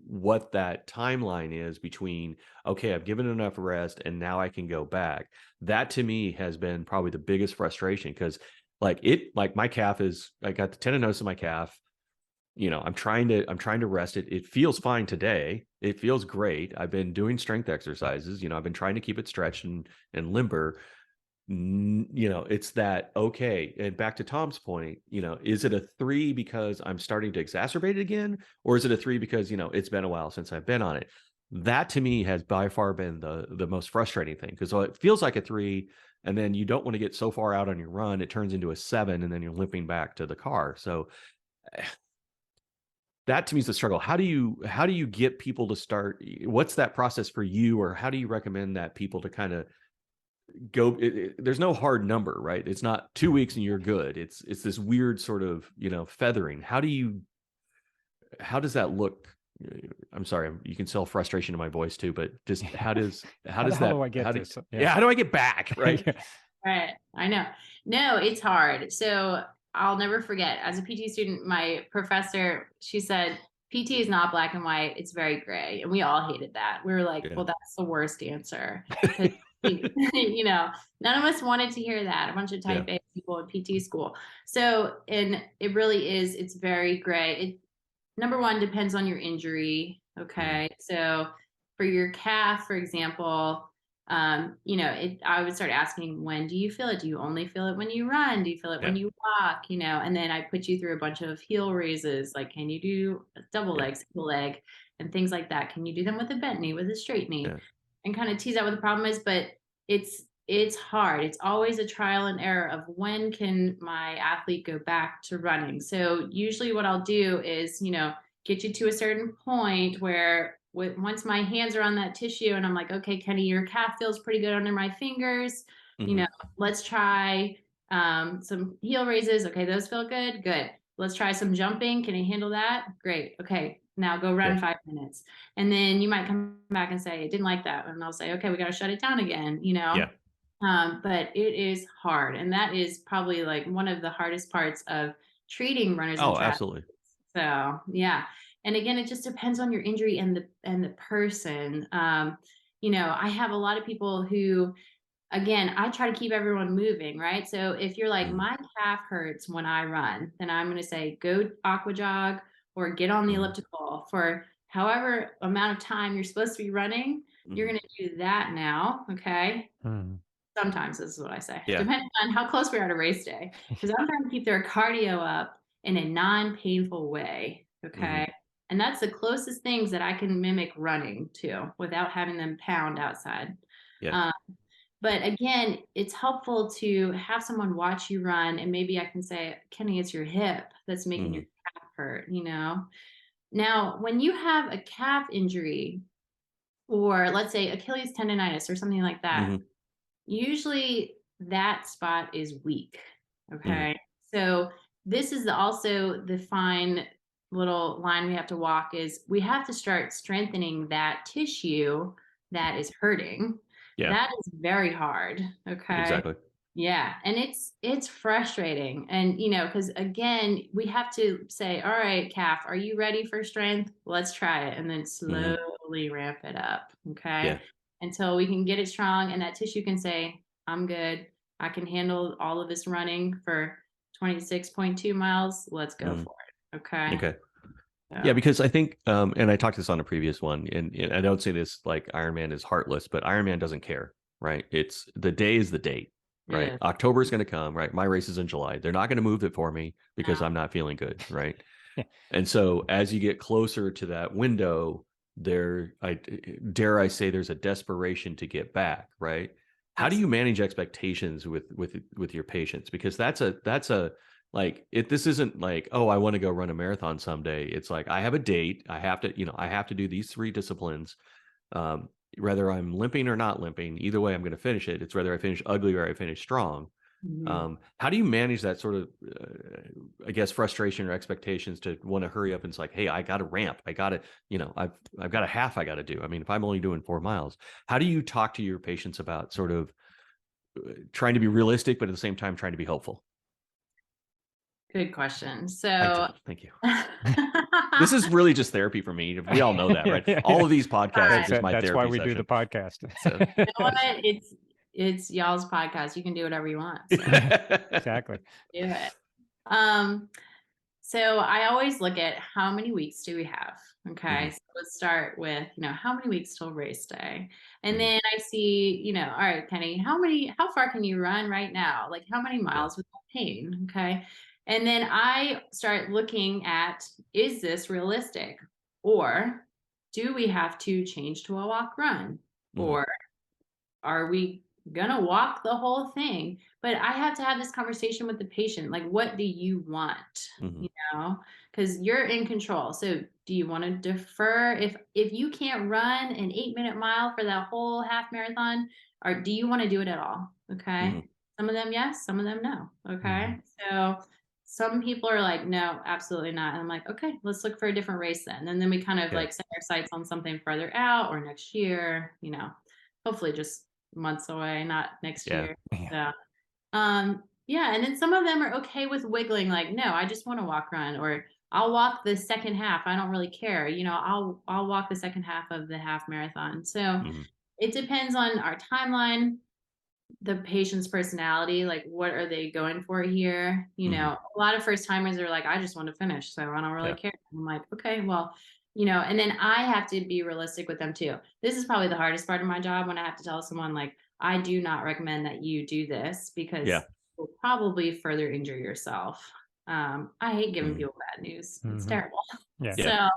what that timeline is between, okay, I've given enough rest and now I can go back. That to me has been probably the biggest frustration, because my calf I got the tendinosis in my calf. I'm trying to rest it. It feels fine today. It feels great. I've been doing strength exercises. I've been trying to keep it stretched and limber. it's that, okay. And back to Tom's point, is it a 3 because I'm starting to exacerbate it again? Or is it a 3 because, it's been a while since I've been on it? That to me has by far been the most frustrating thing, because it feels like a 3, and then you don't want to get so far out on your run, it turns into a 7, and then you're limping back to the car. So that to me is the struggle. How do you get people to start? What's that process for you, or how do you recommend that people to kind of go? There's no hard number, right? It's not 2 weeks and you're good. It's this weird sort of feathering. How does that look? I'm sorry, you can sell frustration in my voice too, but just how does How do I get this? How do I get back? Right. Right. I know. No, it's hard. So I'll never forget, as a PT student, my professor, she said, PT is not black and white. It's very gray. And we all hated that. We were like, well, that's the worst answer. None of us wanted to hear that. A bunch of type A people in PT school. So, and it really is, it's very gray. It, number one, depends on your injury. Okay. So for your calf, for example, I would start asking, when do you feel it? Do you only feel it when you run? Do you feel it when you walk? And then I put you through a bunch of heel raises. Like, can you do double leg, single leg, and things like that? Can you do them with a bent knee, with a straight knee, and kind of tease out what the problem is? But it's hard. It's always a trial and error of when can my athlete go back to running. So usually what I'll do is, get you to a certain point where once my hands are on that tissue and I'm like, okay, Kenny, your calf feels pretty good under my fingers. Let's try some heel raises. Okay, those feel good. Good. Let's try some jumping. Can you handle that? Great. Okay, now go run 5 minutes. And then you might come back and say, I didn't like that. And I'll say, okay, we got to shut it down again, but it is hard. And that is probably like one of the hardest parts of treating runners. Oh, absolutely. So, yeah. And again, it just depends on your injury and the person. I have a lot of people who, again, I try to keep everyone moving, right? So if you're like, my calf hurts when I run, then I'm going to say, go aqua jog or get on the elliptical for however amount of time you're supposed to be running. You're going to do that now. Okay. Sometimes this is what I say, depending on how close we are to race day, because I'm trying to keep their cardio up in a non-painful way. Okay. And that's the closest things that I can mimic running to without having them pound outside. But again, it's helpful to have someone watch you run, and maybe I can say, Kenny, it's your hip that's making your calf hurt, Now, when you have a calf injury, or let's say Achilles tendonitis or something like that, usually that spot is weak. Okay. So this is also the fine little line we have to walk, is we have to start strengthening that tissue that is hurting. That is very hard. Okay. Exactly. Yeah. And it's frustrating. And, because again, we have to say, all right, calf, are you ready for strength? Let's try it. And then slowly ramp it up. Okay. Until we can get it strong and that tissue can say, I'm good. I can handle all of this running for 26.2 miles. Let's go for it. Okay. Okay. Yeah, because I think, and I talked this on a previous one, and I don't say this like Ironman is heartless, but Ironman doesn't care, right? It's the day is the date, right? October is going to come, right? My race is in July. They're not going to move it for me because I'm not feeling good, right? And so as you get closer to that window, dare I say, there's a desperation to get back, right? How do you manage expectations with your patients? Because that's a like, this isn't like, oh, I want to go run a marathon someday. It's like, I have a date. I have to do these 3 disciplines. Whether I'm limping or not limping, either way, I'm going to finish it. It's whether I finish ugly or I finish strong. How do you manage that sort of, I guess, frustration or expectations to want to hurry up? And it's like, hey, I got to ramp. I got to, I've got a half I got to do. I mean, if I'm only doing 4 miles, how do you talk to your patients about sort of trying to be realistic, but at the same time, trying to be hopeful? Good question. So thank you. This is really just therapy for me. We all know that, right? All of these podcasts is my therapy. That's why we session. do the podcast. So. You know what? It's y'all's podcast. You can do whatever you want. So. Exactly. Do it. So I always look at how many weeks do we have? Okay. Mhm. So let's start with, how many weeks till race day? And Mhm. then I see, all right, Kenny, how far can you run right now? Like how many Yeah. miles without pain? Okay. And then I start looking at, is this realistic? Or do we have to change to a walk run? Mhm. Or are we gonna walk the whole thing? But I have to have this conversation with the patient. Like, what do you want? Mhm. You know, because you're in control. So do you want to defer if you can't run an 8-minute mile for that whole half marathon, or do you want to do it at all? Okay. Mhm. Some of them yes, some of them no. Okay. Mhm. So some people are like, no, absolutely not. And I'm like, okay, let's look for a different race then. And then we kind of Yeah. like set our sights on something further out or next year, hopefully just months away, not next Yeah. year. Yeah. So, yeah. And then some of them are okay with wiggling, like, no, I just want to walk run, or I'll walk the second half. I don't really care. I'll walk the second half of the half marathon. So Mhm. it depends on our timeline, the patient's personality, like what are they going for here? Mhm. A lot of first timers are like, I just want to finish, so I don't really Yeah. care. I'm like, okay, well, and then I have to be realistic with them too. This is probably the hardest part of my job, when I have to tell someone like, I do not recommend that you do this because Yeah. you'll probably further injure yourself. I hate giving Mhm. people bad news. It's Mhm. terrible. Yeah. Yeah. So,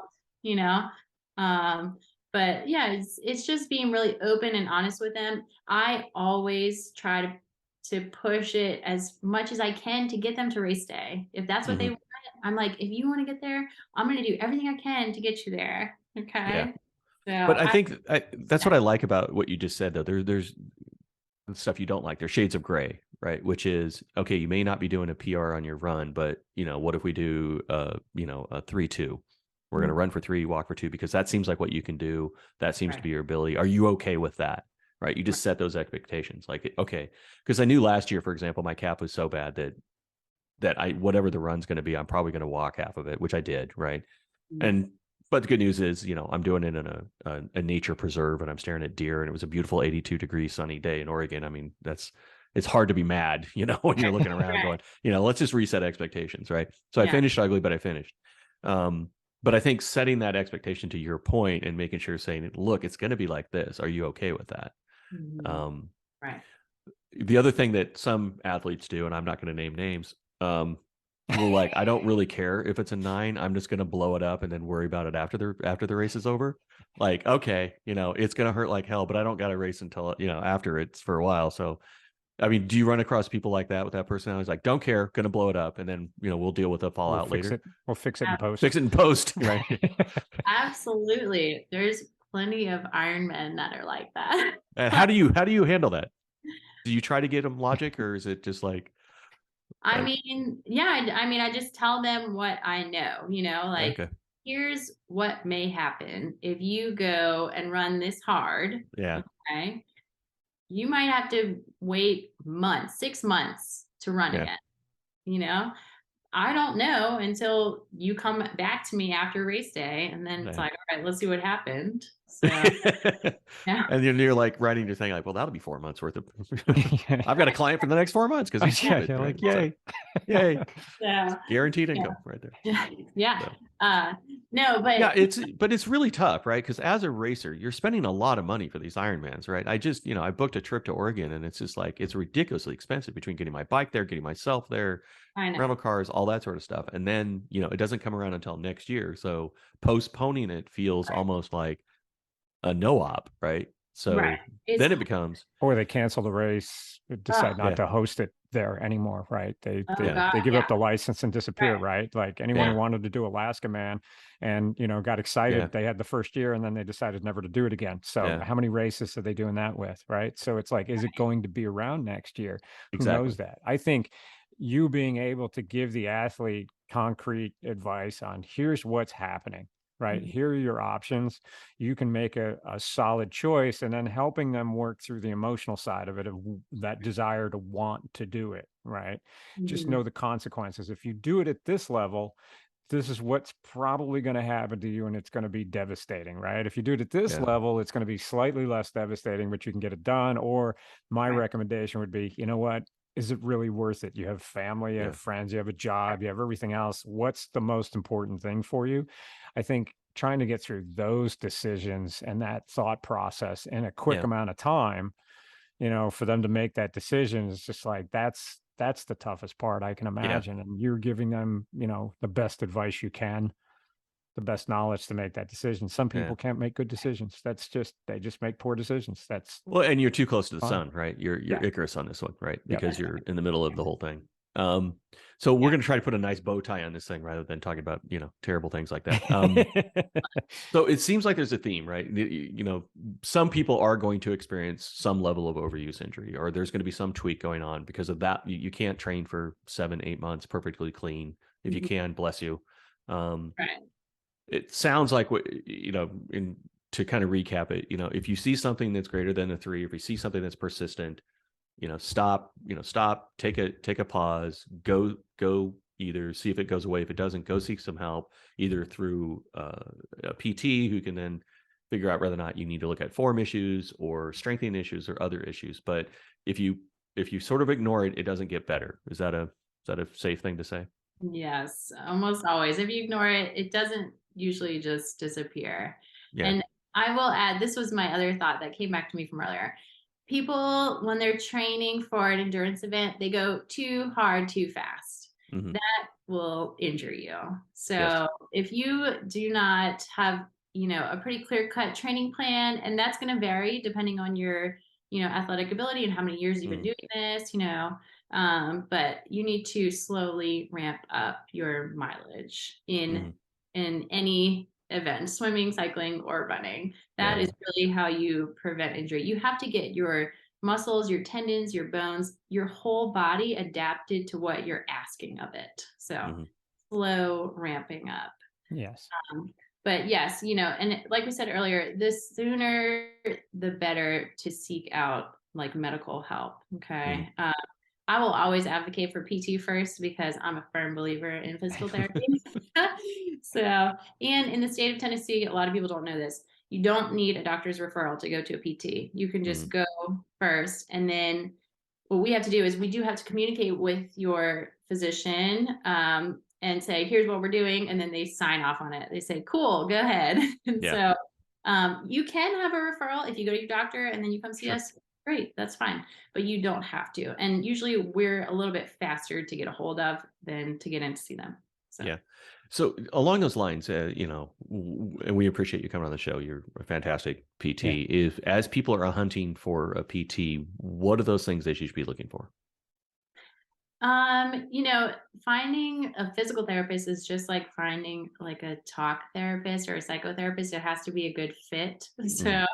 you know, um, but yeah, it's just being really open and honest with them. I always try to push it as much as I can to get them to race day. If that's what they Mhm. want, I'm like, if you want to get there, I'm going to do everything I can to get you there. Yeah. Okay. So But I think that's what I like about what you just said, though. There's stuff you don't like. There's shades of gray, right? Which is, okay, you may not be doing a PR on your run, but what if we do a 3-2? We're going to run for 3, walk for 2, because that seems like what you can do. That seems to right, be your ability. Are you okay with that? Right? You right. just set those expectations. Like, okay, because I knew last year, for example, my calf was so bad that I whatever the run's going to be, I'm probably going to walk half of it, which I did, right? Mm. And but the good news is, I'm doing it in a nature preserve, and I'm staring at deer, and it was a beautiful 82-degree sunny day in Oregon. I mean, it's hard to be mad, when you're looking around Right. going, let's just reset expectations, right? So I Yeah. finished ugly, but I finished. But I think setting that expectation, to your point, and making sure, saying, look, it's going to be like this. Are you okay with that? Mhm. Um, Right. the other thing that some athletes do, and I'm not going to name names, will, like, I don't really care if it's a 9. I'm just going to blow it up and then worry about it after the race is over. Like, okay, it's going to hurt like hell, but I don't got to race until after it's for a while. So, I mean, do you run across people like that with that personality? It's like, don't care, going to blow it up, and then we'll deal with the fallout later. We'll fix it in post. Fix it in post, right? Absolutely. There's plenty of Iron Men that are like that. And how do you handle that? Do you try to get them logic, or is it just like I mean, yeah, I just tell them what I know, like, okay, here's what may happen if you go and run this hard. yeah, Okay. You might have to wait months, 6 months to run yeah, again. You know, I don't know until you come back to me after race day. And then it's yeah. like, all right, let's see what happened. So, yeah. And then you're like writing your thing, like, well, that'll be 4 months worth of. I've got a client for the next 4 months because he's Yeah, stupid, you're right? like, yay. Yay, So, guaranteed yeah. income right there. Yeah. So. No, but Yeah, it's really tough, right? Because as a racer, you're spending a lot of money for these Ironmans, right? I just, I booked a trip to Oregon, and it's just like, it's ridiculously expensive between getting my bike there, getting myself there, I know. rental cars, all that sort of stuff. And then, it doesn't come around until next year. So postponing it feels almost like a no-op, right? So Right. then it becomes, Or they cancel the race, decide not yeah, to host it there anymore, right? They Oh, they, yeah, God. they give Yeah. up the license and disappear, Right. right? Like anyone yeah, who wanted to do Alaska Man and got excited, yeah, they had the first year and then they decided never to do it again. So yeah, how many races are they doing that with, right? So it's like, is it going to be around next year? Who knows exactly. that? I think you being able to give the athlete concrete advice on here's what's happening, right? Mhm. Here are your options. You can make a solid choice, and then helping them work through the emotional side of it, of that desire to want to do it, right? Just Mhm. know the consequences. If you do it at this level, this is what's probably going to happen to you, and it's going to be devastating, right? If you do it at this Yeah, level, it's going to be slightly less devastating, but you can get it done. Or my Right. recommendation would be, you know what? is it really worth it? You have family, you have friends, you have a job, you have everything else. What's the most important thing for you? I think trying to get through those decisions and that thought process in a quick amount of time, for them to make that decision is just like, that's the toughest part I can imagine. And you're giving them, the best advice you can, the best knowledge to make that decision. Some people can't make good decisions. They just make poor decisions. That's well, and you're too close to the fine. sun, right? You're Icarus on this one, right? Yep. Because you're in the middle of the whole thing. So we're going to try to put a nice bow tie on this thing rather than talking about, terrible things like that. So it seems like there's a theme, right? Some people are going to experience some level of overuse injury, or there's going to be some tweak going on because of that. You can't train for 7-8 months perfectly clean. If you can, bless you. Right. It sounds like what, to kind of recap it, if you see something that's greater than a 3, if you see something that's persistent, stop, take a pause, go either see if it goes away. If it doesn't, go seek some help, either through a PT who can then figure out whether or not you need to look at form issues or strengthening issues or other issues. But if you sort of ignore it, it doesn't get better. Is that a safe thing to say? Yes, almost always. If you ignore it, it doesn't usually just disappear. And I will add, this was my other thought that came back to me from earlier. People, when they're training for an endurance event, they go too hard, too fast. That will injure you. So if you do not have, a pretty clear-cut training plan, and that's going to vary depending on your, athletic ability and how many years you've been doing this, but you need to slowly ramp up your mileage in any event, swimming, cycling, or running. That is really how you prevent injury. You have to get your muscles, your tendons, your bones, your whole body adapted to what you're asking of it. So slow ramping up. Yes. But yes, and like we said earlier, the sooner the better to seek out like medical help. Okay. I will always advocate for PT first because I'm a firm believer in physical therapy. So, and in the state of Tennessee, a lot of people don't know this. You don't need a doctor's referral to go to a PT. You can just go first. And then what we have to do is we do have to communicate with your physician and say, here's what we're doing. And then they sign off on it. They say, cool, go ahead. And so you can have a referral if you go to your doctor and then you come see us. Great, that's fine. But you don't have to. And usually we're a little bit faster to get a hold of than to get in to see them. So. So along those lines, and we appreciate you coming on the show. You're a fantastic PT. If as people are hunting for a PT, what are those things they should be looking for? Finding a physical therapist is just like finding like a talk therapist or a psychotherapist. It has to be a good fit. So,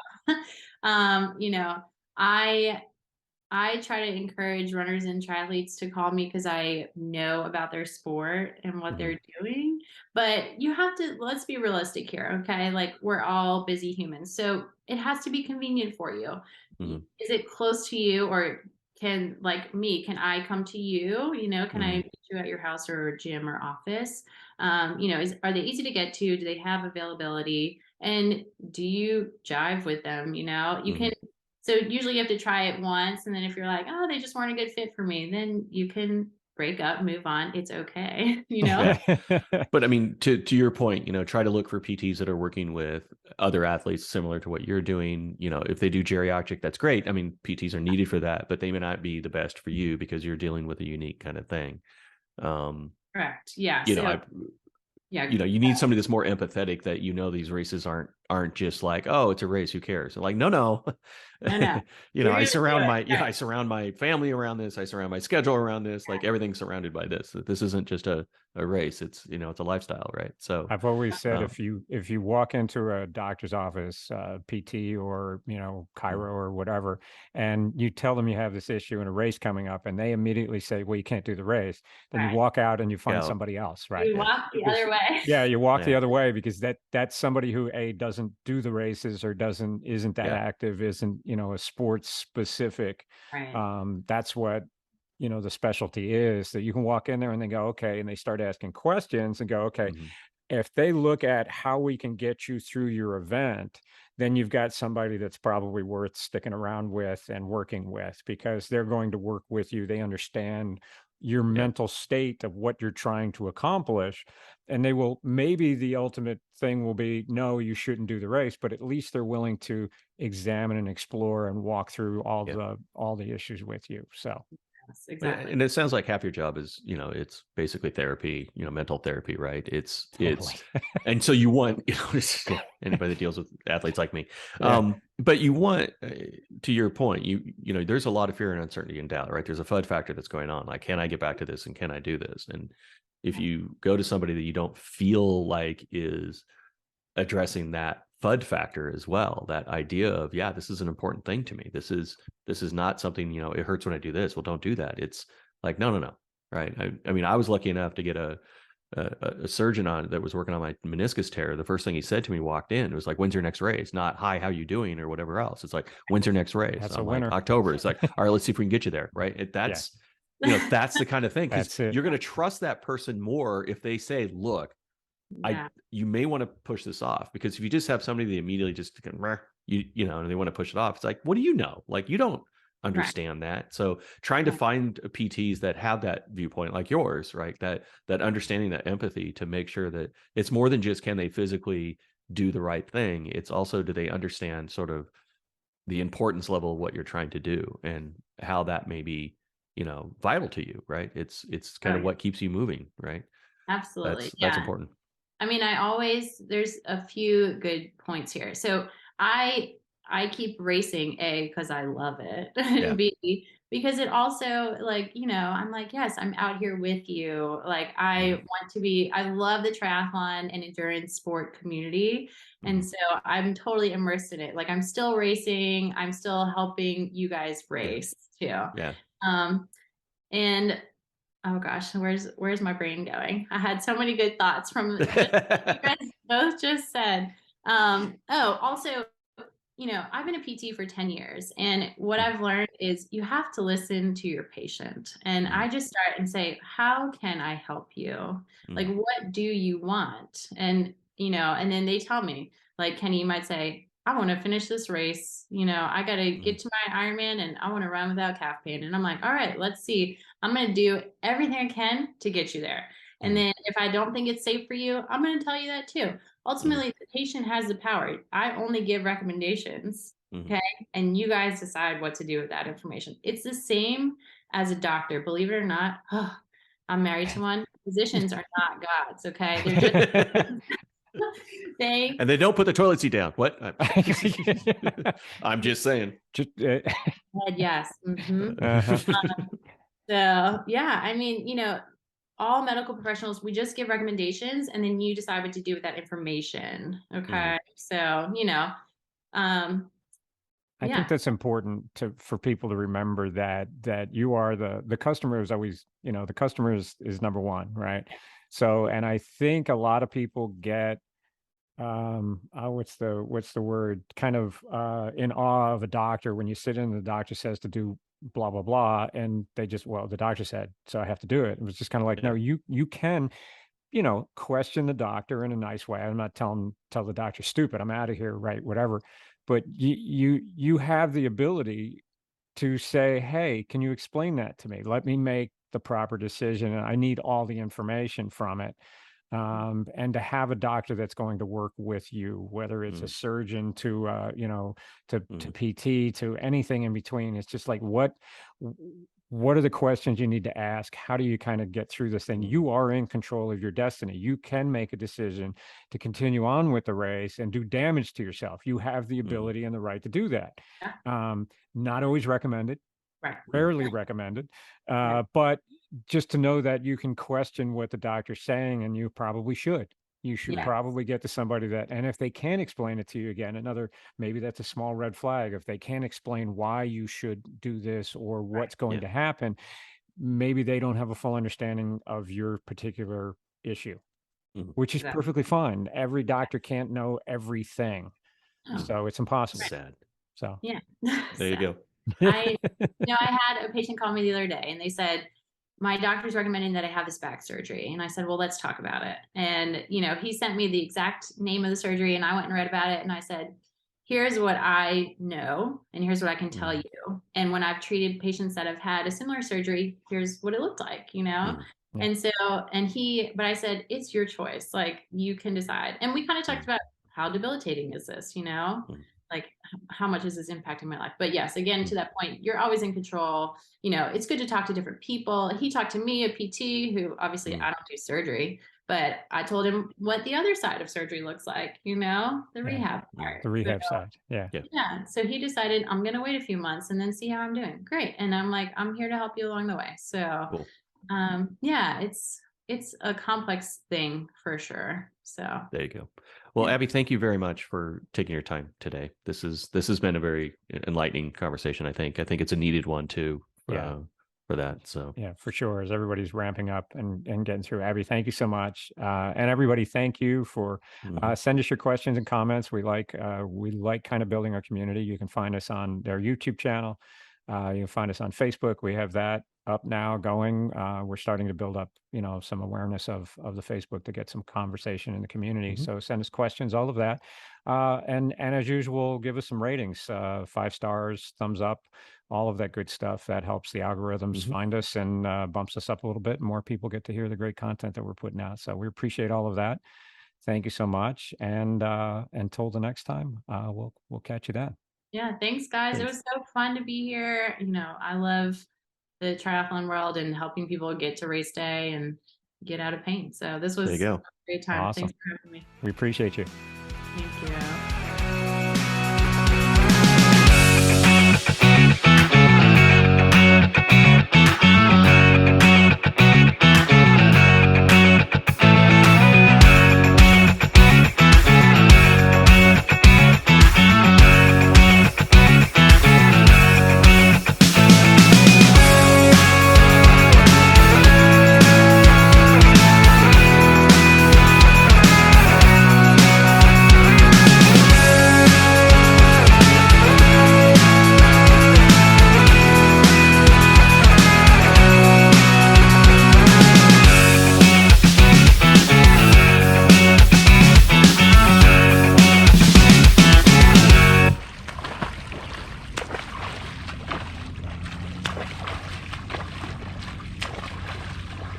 I try to encourage runners and triathletes to call me because I know about their sport and what they're doing. But you have to, let's be realistic here, okay? Like we're all busy humans. So it has to be convenient for you. Is it close to you, or can I come to you? Can I meet you at your house or gym or office? Are they easy to get to? Do they have availability? And do you jive with them? You can. So usually you have to try it once, and then if you're like, oh, they just weren't a good fit for me, then you can break up, move on. It's okay, But I mean, to your point, try to look for PTs that are working with other athletes similar to what you're doing. If they do geriatric, that's great. I mean, PTs are needed for that, but they may not be the best for you because you're dealing with a unique kind of thing. Correct. Yeah. You need somebody that's more empathetic, that these races aren't just like, oh, it's a race, who cares? Like, no. I surround my family around this, I surround my schedule around this, like everything's surrounded by this. This isn't just a race, it's it's a lifestyle, right? So I've always said if you walk into a doctor's office, PT or chiro or whatever, and you tell them you have this issue and a race coming up, and they immediately say, well, you can't do the race, then you walk out and you find somebody else, right? You walk the other way. Yeah, you walk the other way, because that's somebody who doesn't do the races or isn't that active, isn't a sports specific. Right. That's what the specialty is, that you can walk in there and they go, okay, and they start asking questions and go, okay, if they look at how we can get you through your event, then you've got somebody that's probably worth sticking around with and working with, because they're going to work with you. They understand your mental state of what you're trying to accomplish. And they will, maybe the ultimate thing will be, no, you shouldn't do the race, but at least they're willing to examine and explore and walk through all the issues with you. So Yes, exactly. And it sounds like half your job is, it's basically therapy, mental therapy, right? totally. And so you want, anybody that deals with athletes like me, Yeah. but you want, to your point, there's a lot of fear and uncertainty and doubt, right? There's a FUD factor that's going on. Like, can I get back to this and can I do this? And if you go to somebody that you don't feel like is addressing that FUD factor as well, that idea of, yeah, this is an important thing to me. This is not something, it hurts when I do this. Well, don't do that. It's like, no. Right. I mean, I was lucky enough to get a surgeon on that was working on my meniscus tear. The first thing he said to me, walked in, it was like, when's your next race? Not, hi, how you doing? Or whatever else. It's like, when's your next race? That's I'm a like, winner. October. It's like, all right, let's see if we can get you there. Right. That's the kind of thing. Because you're going to trust that person more if they say, look, you may want to push this off, because if you just have somebody that immediately just and they want to push it off, it's like, what do you know? Like, you don't understand that. So trying to find PTs that have that viewpoint like yours, right? That understanding, that empathy, to make sure that it's more than just, can they physically do the right thing? It's also, do they understand sort of the importance level of what you're trying to do and how that may be, vital to you, right? It's kind of what keeps you moving, right? Absolutely. That's important. I mean, there's a few good points here. So I keep racing, A, because I love it, and B, because it also, like, I'm like, yes, I'm out here with you. Like, I love the triathlon and endurance sport community. And so I'm totally immersed in it. Like, I'm still racing. I'm still helping you guys race too. Yeah. And oh gosh, where's my brain going? I had so many good thoughts from what you guys both just said. Also, I've been a PT for 10 years, and what I've learned is you have to listen to your patient. And I just start and say, how can I help you? Like, what do you want? And, and then they tell me, like Kenny might say, I want to finish this race. I got to get to my Ironman and I want to run without calf pain. And I'm like, all right, let's see. I'm going to do everything I can to get you there. And then if I don't think it's safe for you, I'm going to tell you that too. Ultimately, the patient has the power. I only give recommendations. Okay. And you guys decide what to do with that information. It's the same as a doctor. Believe it or not, I'm married to one. Physicians are not gods. Okay. They're just and they don't put the toilet seat down. What? I'm just saying. Yes. So yeah, I mean, all medical professionals, we just give recommendations, and then you decide what to do with that information. Okay. So, I think that's important for people to remember, that you are the customer is always, the customer is number one, right? So, and I think a lot of people get, what's the word? Kind of in awe of a doctor when you sit in, the doctor says to do blah, blah, blah. And they just, well, the doctor said, so I have to do it. It was just kind of like, no, you can, question the doctor in a nice way. I'm not tell the doctor stupid, I'm out of here, right? Whatever. But you have the ability to say, hey, can you explain that to me? Let me make the proper decision. And I need all the information from it. And to have a doctor that's going to work with you, whether it's a surgeon to PT, to anything in between. It's just like, what are the questions you need to ask? How do you kind of get through this thing? You are in control of your destiny. You can make a decision to continue on with the race and do damage to yourself. You have the ability and the right to do that. Not always recommended, rarely recommended, but just to know that you can question what the doctor's saying, and you probably should. You should probably get to somebody that, and if they can't explain it to you, again, maybe that's a small red flag. If they can't explain why you should do this or what's going to happen, maybe they don't have a full understanding of your particular issue, which is perfectly fine. Every doctor can't know everything. So it's impossible. Sad. So there you go. I had a patient call me the other day, and they said, my doctor's recommending that I have this back surgery. And I said, well, let's talk about it. And, he sent me the exact name of the surgery, and I went and read about it. And I said, here's what I know, and here's what I can tell you. And when I've treated patients that have had a similar surgery, here's what it looked like, Yeah. And so, but I said, it's your choice. Like, you can decide. And we kind of talked about how debilitating is this, like how much is this impacting my life? But yes, again, to that point, you're always in control. It's good to talk to different people. He talked to me, a PT, who obviously I don't do surgery, but I told him what the other side of surgery looks like, the rehab part. The rehab side. Yeah. Yeah. So he decided, I'm going to wait a few months and then see how I'm doing. Great. And I'm like, I'm here to help you along the way. So, Cool. yeah, it's a complex thing for sure. So there you go. Well, Abby, thank you very much for taking your time today. This has been a very enlightening conversation. I think it's a needed one too. For that. So yeah, for sure. As everybody's ramping up and getting through. Abby, thank you so much. And everybody, thank you for send us your questions and comments. We like kind of building our community. You can find us on their YouTube channel. You can find us on Facebook. We have that up now going. We're starting to build up, some awareness of the Facebook to get some conversation in the community. So send us questions, all of that. And as usual, give us some ratings, 5 stars, thumbs up, all of that good stuff. That helps the algorithms find us and bumps us up a little bit. More people get to hear the great content that we're putting out. So we appreciate all of that. Thank you so much. And until the next time, we'll catch you then. Yeah, thanks guys. It was so fun to be here. I love the triathlon world and helping people get to race day and get out of pain. So this was a great time. Awesome. Thanks for having me. We appreciate you. Thank you.